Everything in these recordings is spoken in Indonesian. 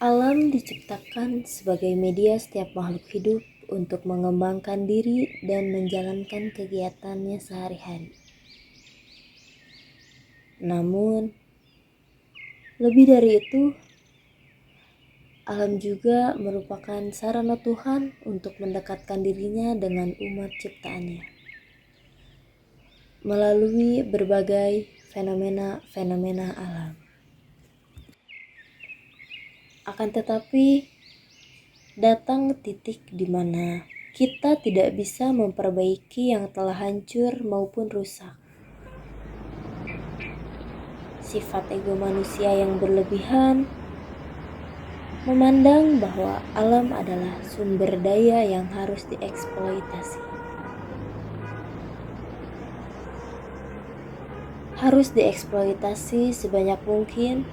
Alam diciptakan sebagai media setiap makhluk hidup untuk mengembangkan diri dan menjalankan kegiatannya sehari-hari. Namun, lebih dari itu, alam juga merupakan sarana Tuhan untuk mendekatkan dirinya dengan umat ciptaannya melalui berbagai fenomena-fenomena alam. Akan tetapi, datang titik di mana kita tidak bisa memperbaiki yang telah hancur maupun rusak. Sifat ego manusia yang berlebihan memandang bahwa alam adalah sumber daya yang harus dieksploitasi. Harus dieksploitasi sebanyak mungkin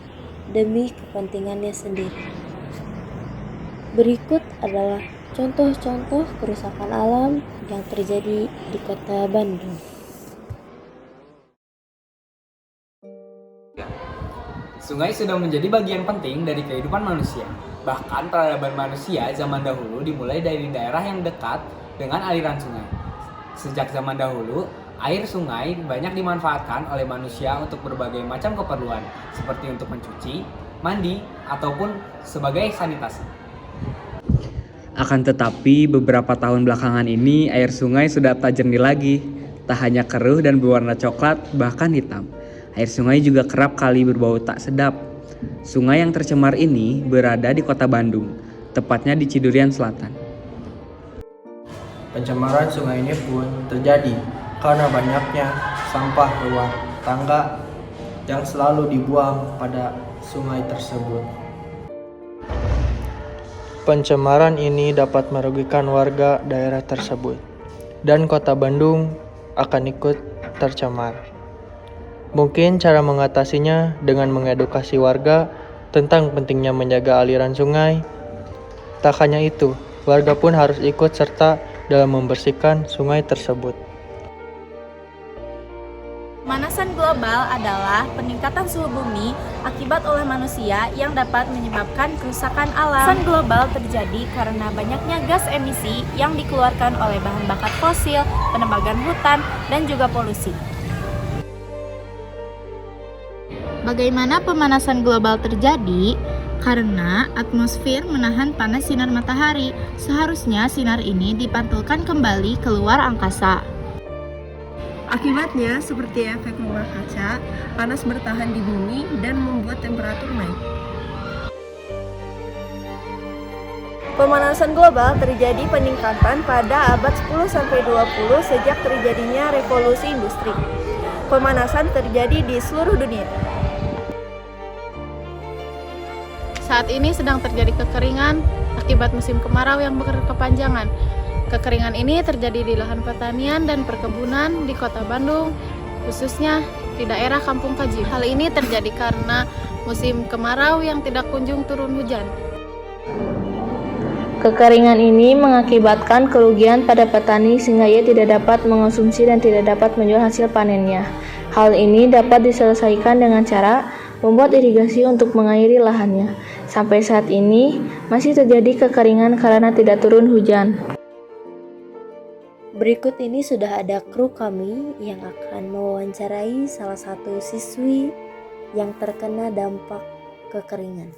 demi kepentingannya sendiri. Berikut adalah contoh-contoh kerusakan alam yang terjadi di Kota Bandung. Sungai sudah menjadi bagian penting dari kehidupan manusia. Bahkan peradaban manusia zaman dahulu dimulai dari daerah yang dekat dengan aliran sungai. Sejak zaman dahulu, air sungai banyak dimanfaatkan oleh manusia untuk berbagai macam keperluan, seperti untuk mencuci, mandi, ataupun sebagai sanitasi. Akan tetapi beberapa tahun belakangan ini air sungai sudah tak jernih lagi. Tak hanya keruh dan berwarna coklat, bahkan hitam. Air sungai juga kerap kali berbau tak sedap. Sungai yang tercemar ini berada di Kota Bandung, tepatnya di Cidurian Selatan. Pencemaran sungai ini pun terjadi karena banyaknya sampah rumah tangga yang selalu dibuang pada sungai tersebut. Pencemaran ini dapat merugikan warga daerah tersebut, dan Kota Bandung akan ikut tercemar. Mungkin cara mengatasinya dengan mengedukasi warga tentang pentingnya menjaga aliran sungai. Tak hanya itu, warga pun harus ikut serta dalam membersihkan sungai tersebut. Pemanasan global adalah peningkatan suhu bumi akibat oleh manusia yang dapat menyebabkan kerusakan alam. Pemanasan global terjadi karena banyaknya gas emisi yang dikeluarkan oleh bahan bakar fosil, penebangan hutan, dan juga polusi. Bagaimana pemanasan global terjadi? Karena atmosfer menahan panas sinar matahari. Seharusnya sinar ini dipantulkan kembali keluar angkasa. Akibatnya, seperti efek rumah kaca, panas bertahan di bumi dan membuat temperatur naik. Pemanasan global terjadi peningkatan pada abad 10-20 sejak terjadinya revolusi industri. Pemanasan terjadi di seluruh dunia. Saat ini sedang terjadi kekeringan akibat musim kemarau yang berkepanjangan. Kekeringan ini terjadi di lahan pertanian dan perkebunan di Kota Bandung, khususnya di daerah Kampung Kaji. Hal ini terjadi karena musim kemarau yang tidak kunjung turun hujan. Kekeringan ini mengakibatkan kerugian pada petani sehingga ia tidak dapat mengonsumsi dan tidak dapat menjual hasil panennya. Hal ini dapat diselesaikan dengan cara membuat irigasi untuk mengairi lahannya. Sampai saat ini masih terjadi kekeringan karena tidak turun hujan. Berikut ini sudah ada kru kami yang akan mewawancarai salah satu siswi yang terkena dampak kekeringan.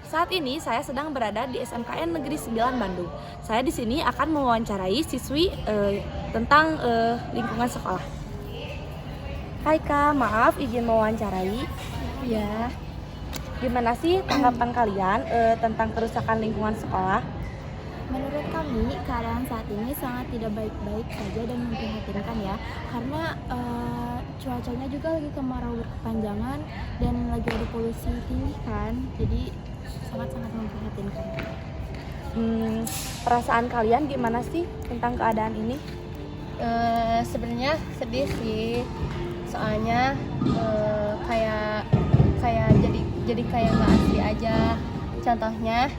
Saat ini saya sedang berada di SMKN Negeri 9 Bandung. Saya di sini akan mewawancarai siswi tentang lingkungan sekolah. Hai Kak, maaf izin mewawancarai. Ya. Gimana sih tanggapan kalian tentang kerusakan lingkungan sekolah? Menurut kami, keadaan saat ini sangat tidak baik-baik saja dan memprihatinkan ya, karena cuacanya juga lagi kemarau berkepanjangan dan lagi ada polusi tinggi kan, jadi sangat-sangat memprihatinkan. Perasaan kalian gimana sih tentang keadaan ini? Sebenarnya sedih sih, soalnya kayak jadi kayak nggak asli aja. Contohnya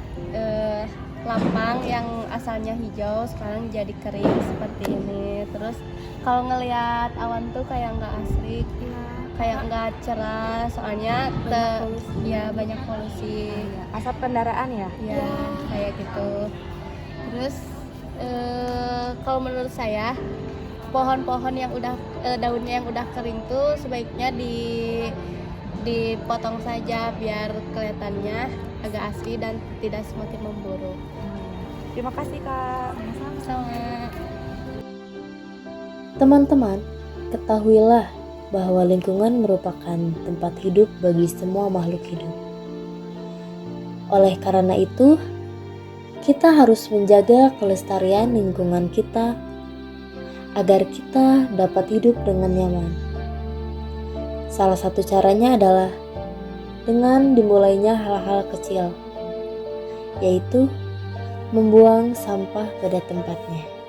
lapang yang asalnya hijau sekarang jadi kering seperti ini. Terus kalau ngelihat awan tuh kayak nggak asri. Ya, kayak nggak cerah, soalnya banyak polusi. Asap kendaraan ya? Ya, kayak gitu. Terus kalau menurut saya pohon-pohon yang udah daunnya yang udah kering tuh sebaiknya dipotong saja biar kelihatannya agak asri dan tidak semakin memburuk. Terima kasih Kak. Sama. Teman-teman, ketahuilah bahwa lingkungan merupakan tempat hidup bagi semua makhluk hidup. Oleh karena itu, kita harus menjaga kelestarian lingkungan kita agar kita dapat hidup dengan nyaman. Salah satu caranya adalah dengan dimulainya hal-hal kecil, yaitu membuang sampah pada tempatnya.